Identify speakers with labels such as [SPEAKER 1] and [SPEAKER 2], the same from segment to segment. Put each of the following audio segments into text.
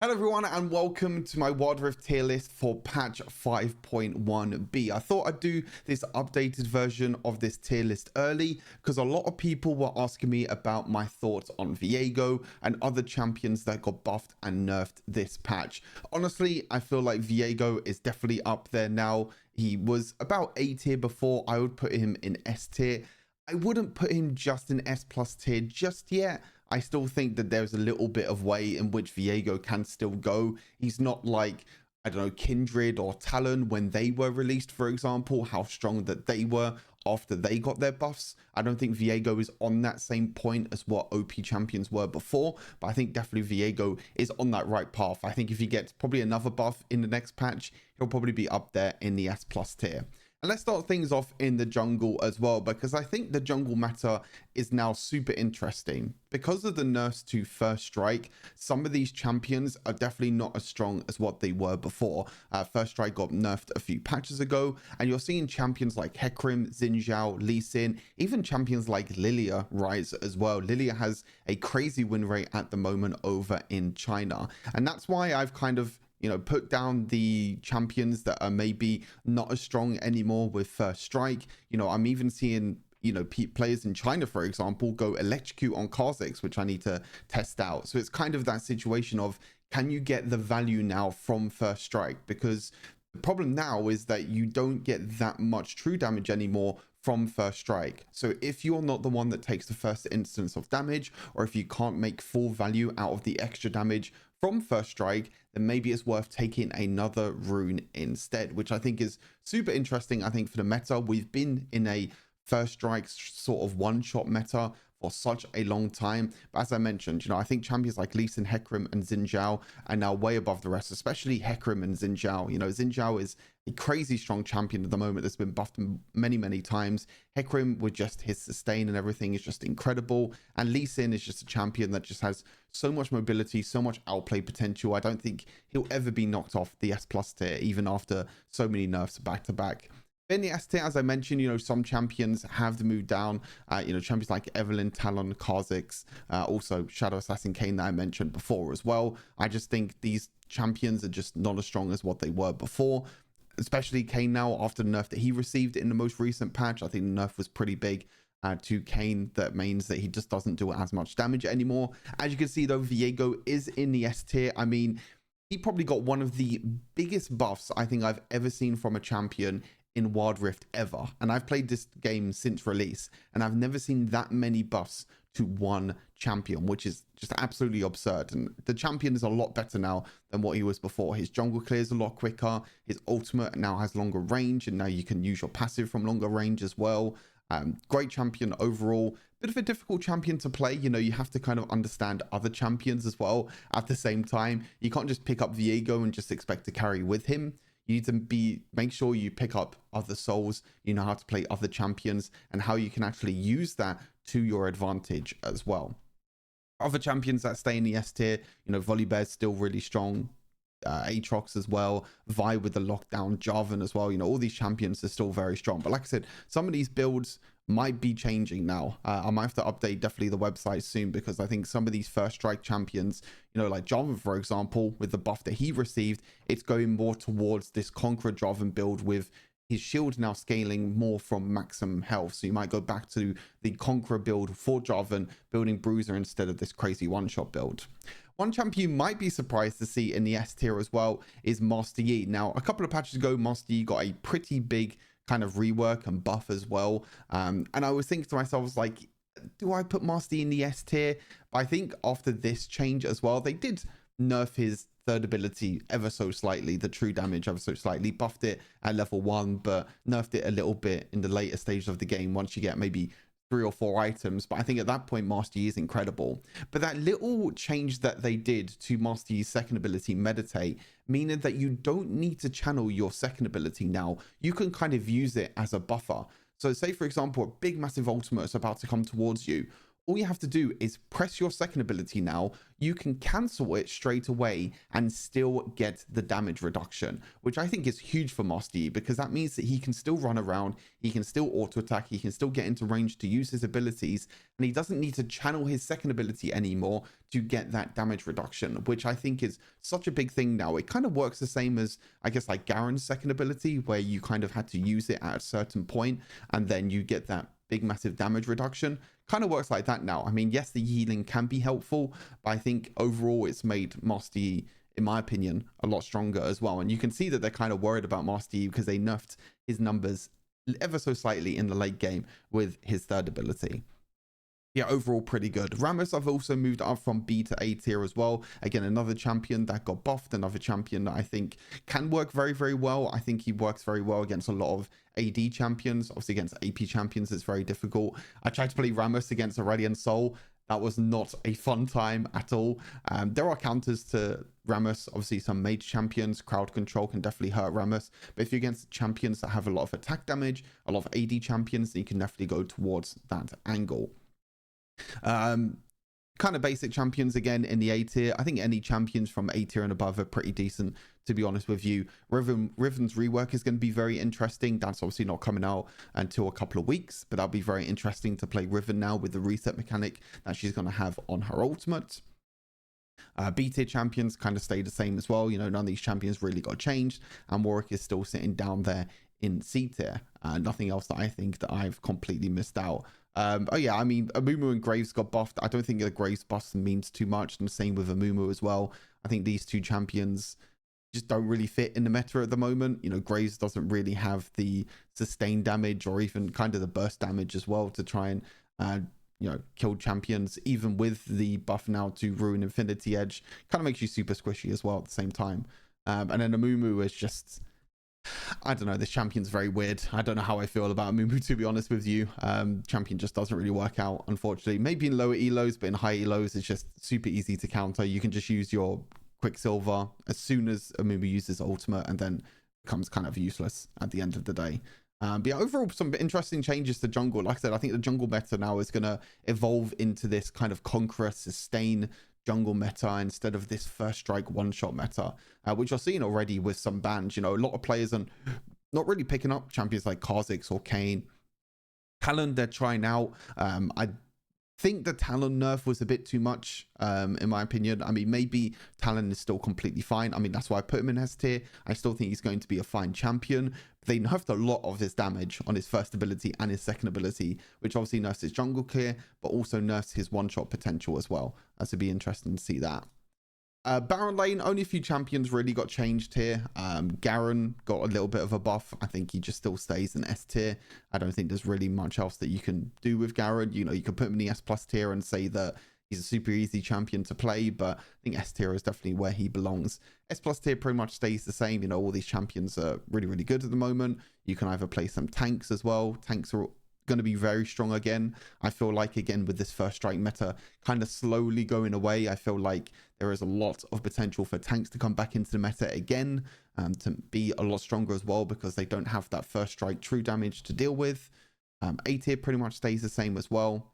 [SPEAKER 1] Hello everyone and welcome to my Wild Rift tier list for patch 5.1b. I thought I'd do this updated version of this tier list early because a lot of people were asking me about my thoughts on VIEGO and other champions that got buffed and nerfed this patch. Honestly, I feel like VIEGO is definitely up there now. He was about A tier before. I would put him in S tier. I wouldn't put him just in S plus tier just yet. I still think that there's a little bit of way in which VIEGO can still go. He's not like, I don't know, Kindred or Talon when they were released, for example, how strong that they were after they got their buffs. I don't think VIEGO is on that same point as what OP champions were before, but I think definitely VIEGO is on that right path. I think if he gets probably another buff in the next patch, he'll probably be up there in the S plus tier. And let's start things off in the jungle as well, because I think the jungle meta is now super interesting. Because of the nerfs to First Strike, some of these champions are definitely not as strong as what they were before. First Strike got nerfed a few patches ago, and you're seeing champions like Hecarim, Xin Zhao, Lee Sin, even champions like Lilia rise as well. Lilia has a crazy win rate at the moment over in China, and that's why I've kind of put down the champions that are maybe not as strong anymore with First Strike. I'm even seeing, players in China, for example, go electrocute on Kha'Zix, which I need to test out. So it's kind of that situation of, can you get the value now from First Strike? Because the problem now is that you don't get that much true damage anymore from First Strike. So if you're not the one that takes the first instance of damage, or if you can't make full value out of the extra damage from First Strike, then maybe it's worth taking another rune instead, which I think is super interesting. I think for the meta, we've been in a First Strike sort of one-shot meta for such a long time. But as I mentioned, I think champions like Lee Sin, Hecarim, and Xin Zhao are now way above the rest, especially Hecarim and Xin Zhao. Xin Zhao is a crazy strong champion at the moment that's been buffed many times. Hecarim, with just his sustain and everything, is just incredible. And Lee Sin is just a champion that just has so much mobility, so much outplay potential. I don't think he'll ever be knocked off the S plus tier, even after so many nerfs back to back. In the S tier, as I mentioned, some champions have moved down. Champions like Evelynn, Talon, Kha'Zix, also Shadow Assassin Kayn that I mentioned before as well. I just think these champions are just not as strong as what they were before, especially Kayn now after the nerf that he received in the most recent patch. I think the nerf was pretty big to Kayn. That means that he just doesn't do as much damage anymore. As you can see, though, VIEGO is in the S tier. I mean, he probably got one of the biggest buffs I think I've ever seen from a champion in Wild Rift ever. And I've played this game since release, and I've never seen that many buffs to one champion, which is just absolutely absurd. And the champion is a lot better now than what he was before. His jungle clears a lot quicker. His ultimate now has longer range, and now you can use your passive from longer range as well. Great champion overall. Bit of a difficult champion to play. You have to kind of understand other champions as well at the same time. You can't just pick up VIEGO and just expect to carry with him. You need to make sure you pick up other souls, you know how to play other champions, and how you can actually use that to your advantage as well. Other champions that stay in the S tier, Volibear's still really strong. Aatrox as well, Vi with the lockdown, Jarvan as well. All these champions are still very strong. But like I said, some of these builds might be changing now. I might have to update definitely the website soon, because I think some of these First Strike champions, like Jarvan, for example, with the buff that he received, it's going more towards this Conqueror Jarvan build with his shield now scaling more from maximum health. So you might go back to the Conqueror build for Jarvan, building Bruiser instead of this crazy one-shot build. One champion you might be surprised to see in the S tier as well is Master Yi. Now, a couple of patches ago, Master Yi got a pretty big kind of rework and buff as well. And I was thinking to myself, I was like, do I put Master Yi in the S tier? But I think after this change as well, they did nerf his third ability ever so slightly, the true damage ever so slightly, buffed it at level 1, but nerfed it a little bit in the later stages of the game once you get maybe 3 or 4 items. But I think at that point, Master Yi is incredible. But that little change that they did to Master Yi's second ability, Meditate, meaning that you don't need to channel your second ability now. You can kind of use it as a buffer. So say, for example, a big massive ultimate is about to come towards you. all you have to do is press your second ability now. You can cancel it straight away and still get the damage reduction, which I think is huge for Master Yi, because that means that he can still run around, he can still auto attack, he can still get into range to use his abilities, and he doesn't need to channel his second ability anymore to get that damage reduction, which I think is such a big thing now. It kind of works the same as, I guess, like Garen's second ability, where you kind of had to use it at a certain point and then you get that big massive damage reduction. Kind of works like that now. I mean, yes, the healing can be helpful, but I think overall it's made Master Yi, in my opinion, a lot stronger as well. And you can see that they're kind of worried about Master Yi because they nerfed his numbers ever so slightly in the late game with his third ability. Yeah, overall pretty good. Ramos, I've also moved up from B to A tier as well. Again, another champion that got buffed, another champion that I think can work very, very well. I think he works very well against a lot of AD champions. Obviously, against AP champions, it's very difficult. I tried to play Ramos against Aurelion Sol. That was not a fun time at all. There are counters to Ramos. Obviously, some mage champions, crowd control can definitely hurt Ramos. But if you're against champions that have a lot of attack damage, a lot of AD champions, then you can definitely go towards that angle. Kind of basic champions again in the A tier. I think any champions from A tier and above are pretty decent, to be honest with you. Riven's rework is going to be very interesting. That's obviously not coming out until a couple of weeks, but that'll be very interesting to play Riven now with the reset mechanic that she's going to have on her ultimate. B tier champions kind of stay the same as well. You know, none of these champions really got changed, and Warwick is still sitting down there in C tier. Nothing else that I think that I've completely missed out. Oh yeah, I mean, Amumu and Graves got buffed. I don't think the Graves buff means too much, and the same with Amumu as well. I think these two champions just don't really fit in the meta at the moment. You know, Graves doesn't really have the sustained damage or even kind of the burst damage as well to try and you know, kill champions, even with the buff now to Ruin Infinity Edge. Kind of makes you super squishy as well at the same time. And then Amumu is just, I don't know, this champion's very weird. I don't know how I feel about Amumu, to be honest with you. Champion just doesn't really work out, unfortunately. Maybe in lower elos, but in high elos, it's just super easy to counter. You can just use your Quicksilver as soon as Amumu uses ultimate, and then becomes kind of useless at the end of the day. But yeah, overall, some interesting changes to jungle. Like I said, I think the jungle meta now is going to evolve into this kind of conqueror, sustain jungle meta instead of this first strike one-shot meta, which you're seeing already with some bans. You know, a lot of players are not really picking up champions like Kha'Zix or Kayn. Talon, they're trying out. I think the Talon nerf was a bit too much, in my opinion. I mean, maybe Talon is still completely fine. I mean, that's why I put him in S tier. I still think he's going to be a fine champion. They nerfed a lot of his damage on his first ability and his second ability, which obviously nerfs his jungle clear, but also nerfs his one-shot potential as well. That would be interesting to see that. Baron lane, only a few champions really got changed here. Garen got a little bit of a buff. I think he just still stays in S tier. I don't think there's really much else that you can do with Garen. You know, you could put him in the S plus tier and say that he's a super easy champion to play, but I think S tier is definitely where he belongs. S plus tier pretty much stays the same. You know, all these champions are really, really good at the moment. You can either play some tanks as well. Tanks are going to be very strong again. I feel like, again, with this first strike meta kind of slowly going away, I feel like there is a lot of potential for tanks to come back into the meta again, to be a lot stronger as well, because they don't have that first strike true damage to deal with. A tier pretty much stays the same as well.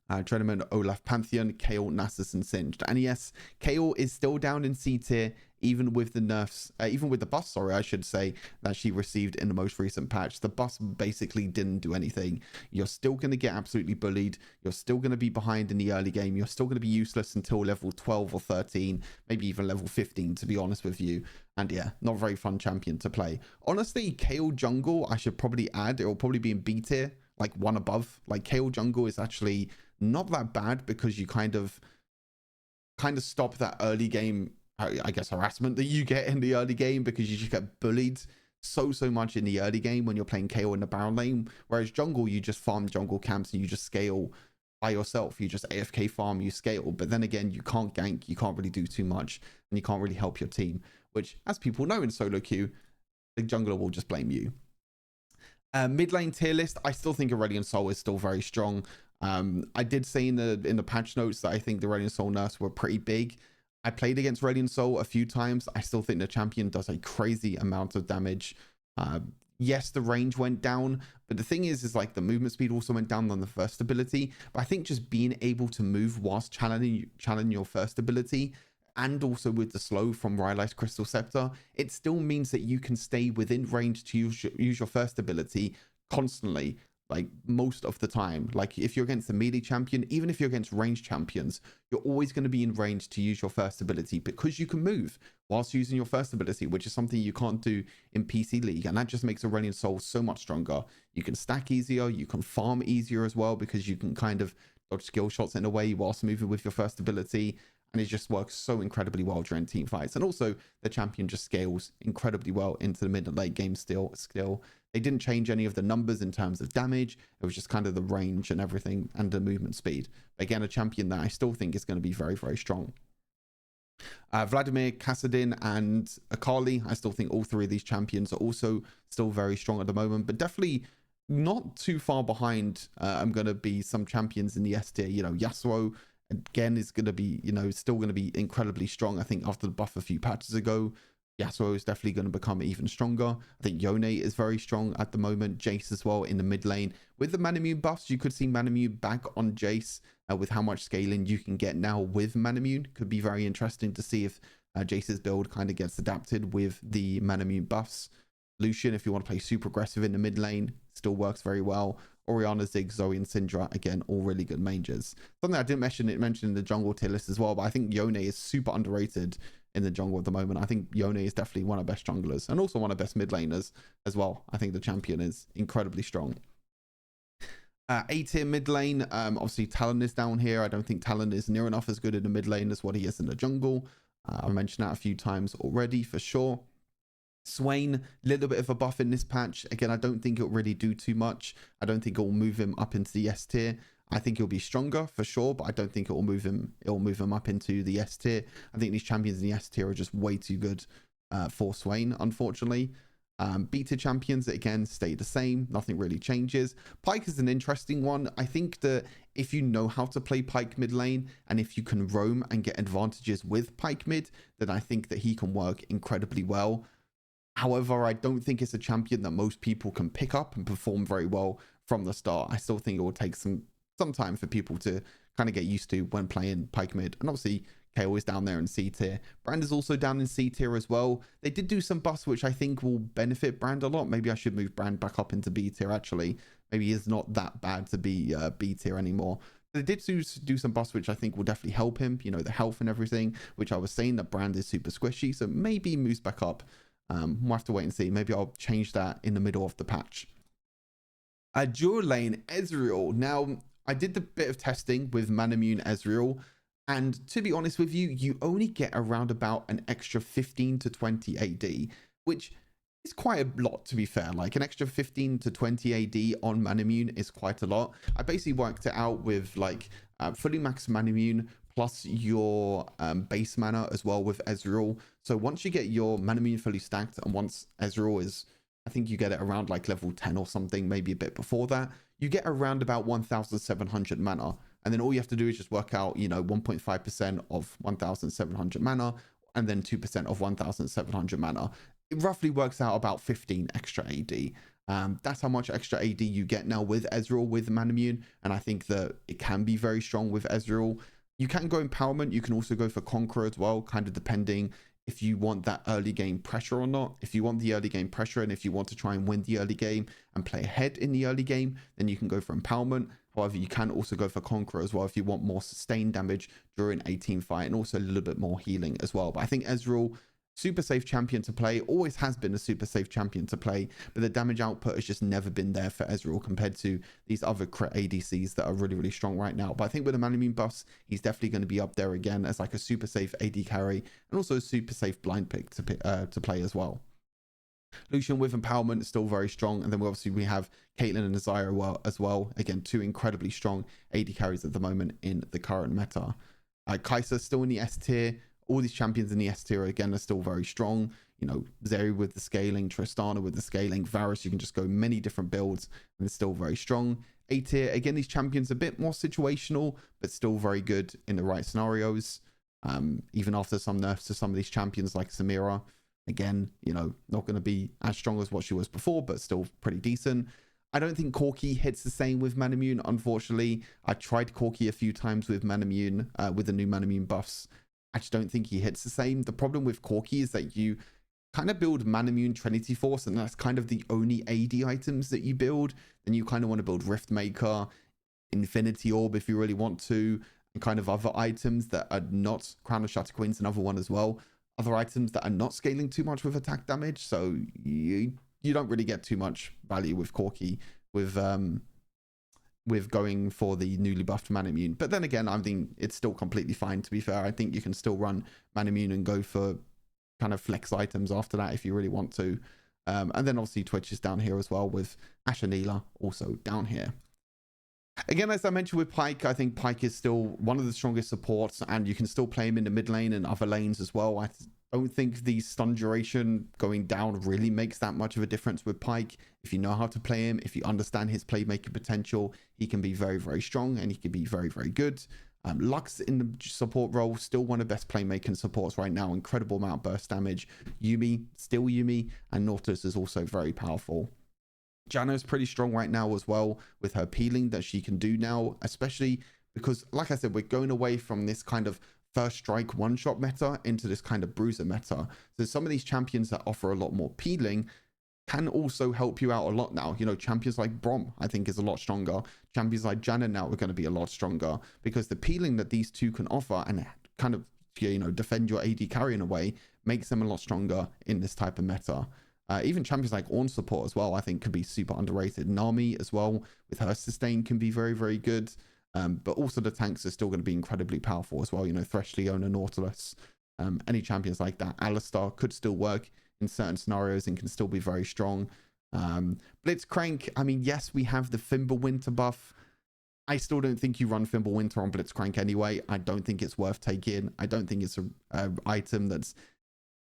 [SPEAKER 1] Treneman, Olaf, Pantheon, KAYLE, Nasus, and Singed. And yes, KAYLE is still down in C tier, even with the nerfs, even with the buff, sorry, I should say, that she received in the most recent patch. The buff basically didn't do anything. You're still going to get absolutely bullied. You're still going to be behind in the early game. You're still going to be useless until level 12 or 13, maybe even level 15, to be honest with you. And yeah, not a very fun champion to play. Honestly, KAYLE jungle, I should probably add, it will probably be in B tier, like one above. Like KAYLE jungle is actually not that bad, because you kind of stop that early game, I guess, harassment that you get in the early game, because you just get bullied so much in the early game when you're playing KAYLE in the Baron lane. Whereas jungle, you just farm jungle camps and you just scale by yourself. You just AFK farm, you scale. But then again, you can't gank, you can't really do too much, and you can't really help your team, which, as people know in solo queue, the jungler will just blame you. Mid lane tier list, I still think Aurelion Sol is still very strong. I did say in the patch notes that I think the Aurelion Sol nerfs were pretty big. I played against Aurelion Sol a few times. I still think the champion does a crazy amount of damage. Yes, the range went down, but the thing is like the movement speed also went down on the first ability. But I think just being able to move whilst channeling your first ability, and also with the slow from Rylai's Crystal Scepter, it still means that you can stay within range to use your first ability constantly, like most of the time. Like if you're against a melee champion, even if you're against ranged champions, you're always going to be in range to use your first ability because you can move whilst using your first ability, which is something you can't do in PC League. And that just makes Aurelion Sol so much stronger. You can stack easier, you can farm easier as well, because you can kind of dodge skill shots in a way whilst moving with your first ability. And it just works so incredibly well during team fights. And also the champion just scales incredibly well into the mid and late game still. They didn't change any of the numbers in terms of damage. It was just kind of the range and everything and the movement speed. Again, a champion that I still think is going to be very, very strong. Vladimir, Kassadin, and KAYLE, I still think all three of these champions are also still very strong at the moment, but definitely not too far behind. I'm going to be some champions in the S tier. You know, Yasuo, again, is going to be, you know, still going to be incredibly strong. I think after the buff a few patches ago, Yasuo is definitely going to become even stronger. I think Yone is very strong at the moment. Jace as well in the mid lane. With the Manamune buffs, you could see Manamune back on Jace with how much scaling you can get now with Manamune. Could be very interesting to see if Jace's build kind of gets adapted with the Manamune buffs. Lucian, if you want to play super aggressive in the mid lane, still works very well. Orianna, Ziggs, Zoe, and Syndra, again, all really good mages. Something I didn't mention in the jungle tier list as well, but I think Yone is super underrated in the jungle at the moment. I think Yone is definitely one of the best junglers and also one of the best mid laners as well. I think the champion is incredibly strong. A tier mid lane, obviously Talon is down here. I don't think Talon is near enough as good in the mid lane as what he is in the jungle. I've mentioned that a few times already for sure. Swain, a little bit of a buff in this patch. Again, I don't think it'll really do too much. I don't think it'll move him up into the S tier. I think he'll be stronger for sure, but I don't think it'll move him up into the S tier. I think these champions in the S tier are just way too good for Swain, unfortunately. B tier champions, again, stay the same. Nothing really changes. Pyke is an interesting one. I think that if you know how to play Pyke mid lane, and if you can roam and get advantages with Pyke mid, then I think that he can work incredibly well. However, I don't think it's a champion that most people can pick up and perform very well from the start. I still think it will take some time for people to kind of get used to when playing Pyke mid. And obviously, KAYLE is down there in C tier. Brand is also down in C tier as well. They did do some buffs, which I think will benefit Brand a lot. Maybe I should move Brand back up into B tier, actually. Maybe it's not that bad to be B tier anymore. They did do some buffs, which I think will definitely help him. You know, the health and everything, which I was saying that Brand is super squishy. So maybe he moves back up. We'll have to wait and see. Maybe I'll change that in the middle of the patch. Dual lane, Ezreal. Now, I did the bit of testing with Manamune Ezreal, and to be honest with you, you only get around about an extra 15 to 20 AD, which is quite a lot, to be fair. Like an extra 15 to 20 AD on Manamune is quite a lot. I basically worked it out with like fully max Manamune plus your base mana as well with Ezreal. So once you get your Manamune fully stacked, and once Ezreal is, I think you get it around like level 10 or something, maybe a bit before that, you get around about 1,700 mana. And then all you have to do is just work out, you know, 1.5% of 1,700 mana and then 2% of 1,700 mana. It roughly works out about 15 extra AD. That's how much extra AD you get now with Ezreal with Manamune. And I think that it can be very strong with Ezreal. You can go Empowerment. You can also go for Conqueror as well, kind of depending if you want that early game pressure or not. If you want the early game pressure and if you want to try and win the early game and play ahead in the early game, then you can go for Empowerment. However, you can also go for Conqueror as well if you want more sustained damage during a team fight and also a little bit more healing as well. But I think Ezreal, super safe champion to play, always has been a super safe champion to play, but the damage output has just never been there for Ezreal compared to these other crit ADCs that are really, really strong right now. But I think with the Manamune buffs, he's definitely going to be up there again as like a super safe AD carry and also a super safe blind pick to play as well. Lucian with Empowerment is still very strong, and then obviously we have Caitlyn and Azira as well. Again, two incredibly strong AD carries at the moment in the current meta. Kai'Sa still in the S tier. All these champions in the S tier again are still very strong. You know, Zeri with the scaling, Tristana with the scaling, Varus, you can just go many different builds and it's still very strong. A tier, again, these champions a bit more situational, but still very good in the right scenarios. Even after some nerfs to some of these champions like Samira. Again, you know, not going to be as strong as what she was before, but still pretty decent. I don't think Corki hits the same with Manamune, unfortunately. I tried Corki a few times with Manamune, with the new Manamune buffs. I just don't think he hits the same. The problem with Corki is that you kind of build Manamune Trinity Force, and that's kind of the only AD items that you build. Then you kind of want to build Riftmaker, Infinity Orb if you really want to, and kind of other items that are not Crown of Shatter Queen's another one as well. Other items that are not scaling too much with attack damage, so you don't really get too much value with Corki with going for the newly buffed Manamune. But then again, I think it's still completely fine, to be fair. I think you can still run Manamune and go for kind of flex items after that if you really want to. And then obviously Twitch is down here as well, with Ashanila also down here. Again, as I mentioned with Pyke, I think Pyke is still one of the strongest supports, and you can still play him in the mid lane and other lanes as well. I don't think the stun duration going down really makes that much of a difference with Pyke. If you know how to play him, if you understand his playmaking potential, he can be very, very strong, and he can be very, very good. Lux in the support role, still one of the best playmaking supports right now. Incredible amount of burst damage. Yuumi, still Yuumi, and Nautilus is also very powerful. Janna's pretty strong right now as well, with her peeling that she can do now, especially because, like I said, we're going away from this kind of first strike one-shot meta into this kind of bruiser meta. So some of these champions that offer a lot more peeling can also help you out a lot now. You know, champions like Brom, I think, is a lot stronger. Champions like Janna now are going to be a lot stronger, because the peeling that these two can offer and kind of, you know, defend your AD carry in a way makes them a lot stronger in this type of meta. Even champions like Ornn support as well, I think, could be super underrated. Nami as well, with her sustain, can be very, very good. But also the tanks are still going to be incredibly powerful as well. You know, Thresh, Leona, Nautilus, any champions like that. Alistar could still work in certain scenarios and can still be very strong. Blitzcrank, I mean, yes, we have the Fimbulwinter buff. I still don't think you run Fimbulwinter on Blitzcrank anyway. I don't think it's worth taking. I don't think it's an item that's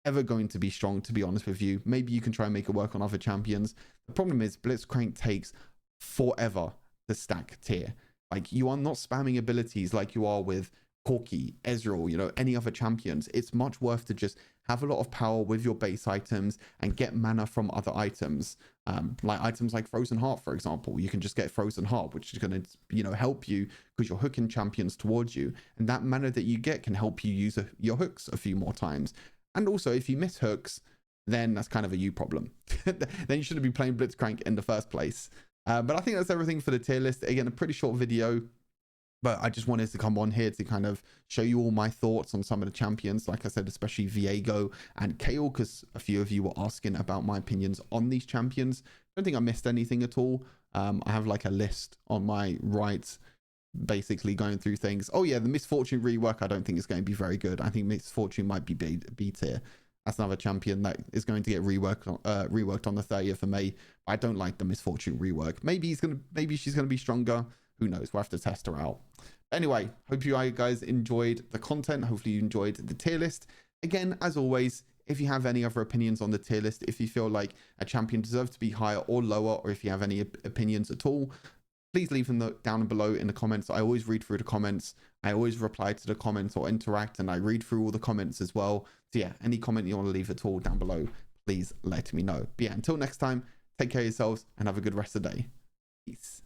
[SPEAKER 1] ever going to be strong, to be honest with you. Maybe you can try and make it work on other champions. The problem is Blitzcrank takes forever to stack tier. Like, you are not spamming abilities like you are with Corki, Ezreal, you know, any other champions. It's much worth to just have a lot of power with your base items and get mana from other items. Like items like Frozen Heart, for example. You can just get Frozen Heart, which is going to, you know, help you because you're hooking champions towards you. And that mana that you get can help you use your hooks a few more times. And also, if you miss hooks, then that's kind of a you problem. Then you shouldn't be playing Blitzcrank in the first place. But I think that's everything for the tier list. Again, a pretty short video, but I just wanted to come on here to kind of show you all my thoughts on some of the champions. Like I said, especially VIEGO and KAYLE, because a few of you were asking about my opinions on these champions. I don't think I missed anything at all. I have like a list on my right, basically going through things. Oh yeah, the Miss Fortune rework, I don't think is going to be very good. I think Miss Fortune might be B tier. That's another champion that is going to get reworked on the 30th of May. I don't like the Miss Fortune rework. Maybe she's gonna be stronger. Who knows? We'll have to test her out. Anyway, hope you guys enjoyed the content. Hopefully you enjoyed the tier list. Again, as always, if you have any other opinions on the tier list, if you feel like a champion deserves to be higher or lower, or if you have any opinions at all, please leave them down below in the comments. I always read through the comments. I always reply to the comments or interact, and I read through all the comments as well. So yeah, any comment you want to leave at all down below, please let me know. But yeah, until next time, take care of yourselves and have a good rest of the day. Peace.